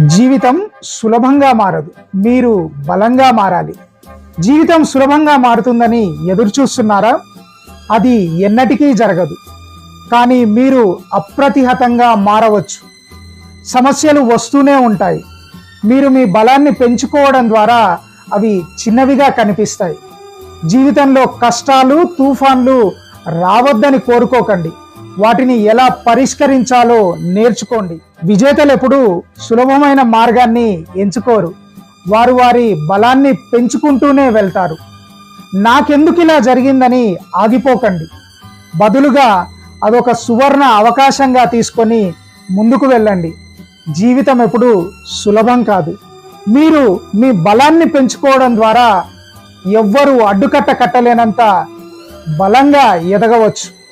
జీవితం సులభంగా మారదు, మీరు బలంగా మారాలి. జీవితం సులభంగా మారుతుందని ఎదురు చూస్తున్నారా? అది ఎన్నటికీ జరగదు. కానీ మీరు అప్రతిహతంగా మారవచ్చు. సమస్యలు వస్తూనే ఉంటాయి. మీరు మీ బలాన్ని పెంచుకోవడం ద్వారా అవి చిన్నవిగా కనిపిస్తాయి. జీవితంలో కష్టాలు, తుఫాన్లు రావద్దని కోరుకోకండి. వాటిని ఎలా పరిష్కరించాలో నేర్చుకోండి. విజేతలు ఎప్పుడూ సులభమైన మార్గాన్ని ఎంచుకోరు. వారు వారి బలాన్ని పెంచుకుంటూనే వెళ్తారు. నాకెందుకు ఇలా జరిగిందని ఆగిపోకండి. బదులుగా అదొక సువర్ణ అవకాశంగా తీసుకొని ముందుకు వెళ్ళండి. జీవితం ఎప్పుడూ సులభం కాదు. మీరు మీ బలాన్ని పెంచుకోవడం ద్వారా ఎవ్వరూ అడ్డుకట్ట కట్టలేనంత బలంగా ఎదగవచ్చు.